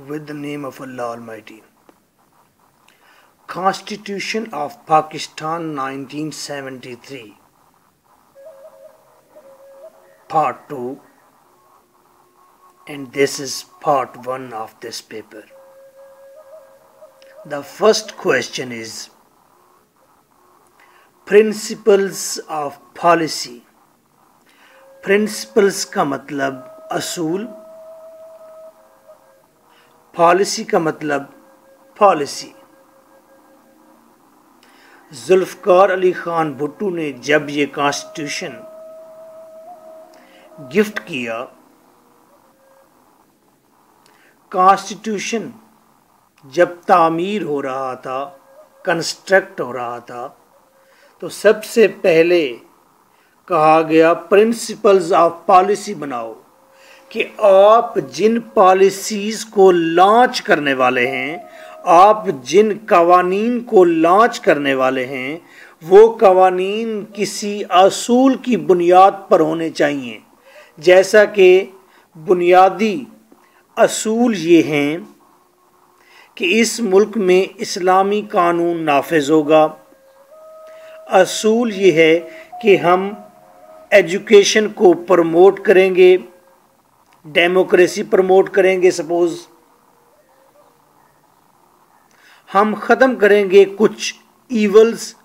with the name of Allah Almighty. Constitution of Pakistan 1973, Part 2, and this is Part 1 of this paper. The first question is Principles of Policy. Principles का मतलब असूल, policy का मतलब policy. Zulfiqar Ali Khan Bhutto ने जब ये constitution gift किया, constitution जब तामीर हो रहा था, कंस्ट्रक्ट हो रहा था, तो सबसे पहले कहा गया प्रिंसिपल्स ऑफ पॉलिसी बनाओ कि आप जिन पॉलिसीज़ को लॉन्च करने वाले हैं, आप जिन कवानीन को लॉन्च करने वाले हैं, वो कवानीन किसी असूल की बुनियाद पर होने चाहिए। जैसा कि बुनियादी असूल ये हैं कि इस मुल्क में इस्लामी कानून नाफिज होगा। असूल ये है कि हम एजुकेशन को प्रमोट करेंगे, डेमोक्रेसी प्रमोट करेंगे। सपोज हम ख़त्म करेंगे कुछ ईवल्स,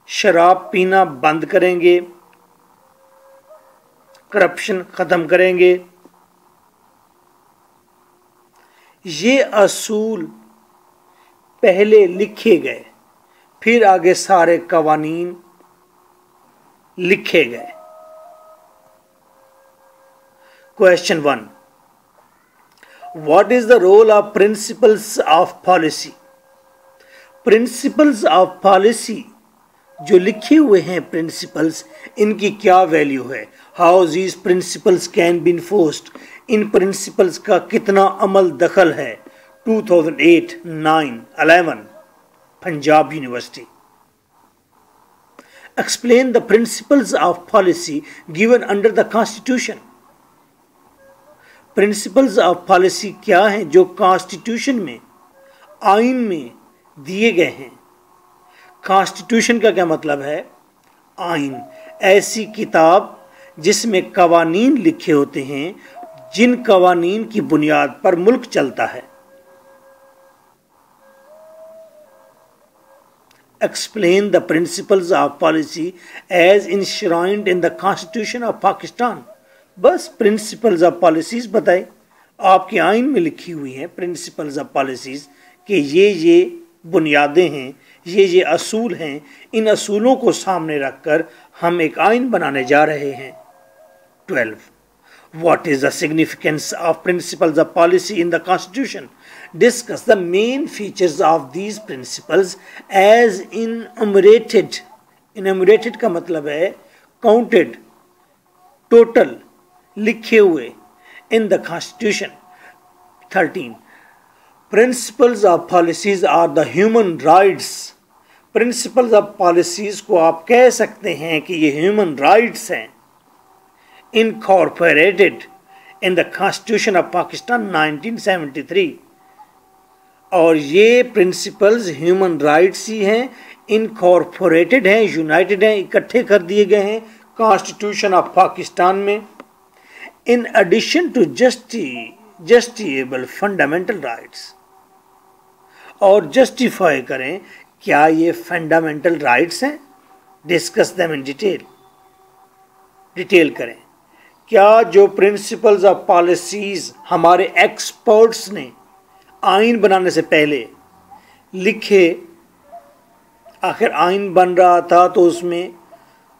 शराब पीना बंद करेंगे, करप्शन ख़त्म करेंगे। ये असूल पहले लिखे गए, फिर आगे सारे कवानीन लिखे गए। Question 1. What is the role of principles of policy? Principles of policy जो लिखे हुए हैं प्रिंसिपल्स, इनकी क्या वैल्यू है? How these principles can be enforced? In principles का कितना अमल दखल है? 2008, 9, 11 Punjab university. Explain the principles of policy given under the Constitution. Principles of policy क्या हैं जो कॉन्स्टिट्यूशन में, आइन में दिए गए हैं? कॉन्स्टिट्यूशन का क्या मतलब है? आइन, ऐसी किताब जिसमें कवानीन लिखे होते हैं, जिन कवानीन की बुनियाद पर मुल्क चलता है। Explain the principles of policy as enshrined in the Constitution of Pakistan. बस प्रिंसिपल्स ऑफ पॉलिसीज बताए, आपके आइन में लिखी हुई हैं प्रिंसिपल्स ऑफ पॉलिसीज कि ये बुनियादें हैं, ये असूल हैं। इन असूलों को सामने रखकर हम एक आइन बनाने जा रहे हैं। 12. What is the significance of principles of policy in the Constitution? Discuss the main features of these principles as enumerated. Enumerated का मतलब है counted, total, लिखे हुए in the Constitution. 13. Principles of policies are the human rights. Principles of policies को आप कह सकते हैं कि ये human rights हैं, incorporated in the Constitution of Pakistan 1973. और ये principles human rights ही हैं, incorporated हैं, united हैं, इकट्ठे कर दिए गए हैं Constitution of पाकिस्तान में। In addition to justiable fundamental rights, और जस्टिफाई करें क्या ये फंडामेंटल राइट्स हैं? डिस्कस देम इन डिटेल करें। क्या जो प्रिंसिपल्स ऑफ पॉलिसीज हमारे एक्सपर्ट्स ने आइन बनाने से पहले लिखे, आखिर आइन बन रहा था तो उसमें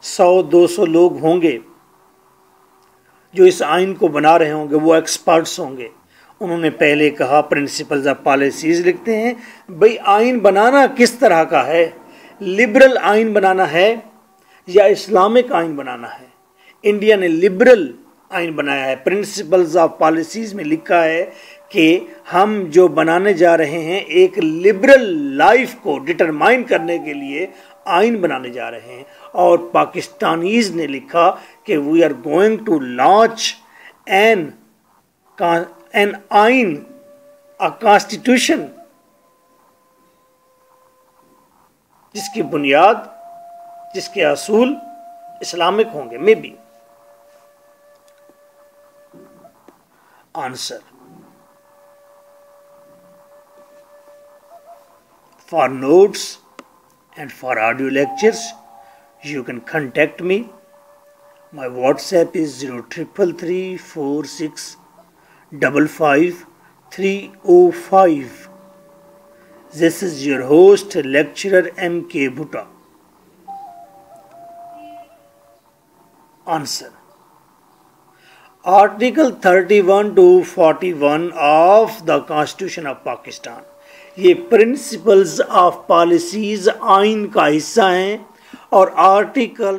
100-200 लोग होंगे जो इस आइन को बना रहे होंगे, वो एक्सपर्ट्स होंगे। उन्होंने पहले कहा प्रिंसिपल्स ऑफ पॉलिसीज लिखते हैं। भाई आइन बनाना किस तरह का है? लिबरल आइन बनाना है या इस्लामिक आइन बनाना है? इंडिया ने लिबरल आइन बनाया है। प्रिंसिपल्स ऑफ पॉलिसीज में लिखा है कि हम जो बनाने जा रहे हैं एक लिबरल लाइफ को डिटरमाइन करने के लिए आइन बनाने जा रहे हैं। और पाकिस्तानीज ने लिखा कि we are going to launch an आइन A constitution जिसकी बुनियाद, जिसके असूल इस्लामिक होंगे, may be. Answer, for notes and for audio lectures you can contact me. My WhatsApp is 033346555305. This is your host, lecturer M.K. Bhutta. Answer, Article 31 to 41 of the Constitution of Pakistan. ये principles of policies आइन का हिस्सा हैं और article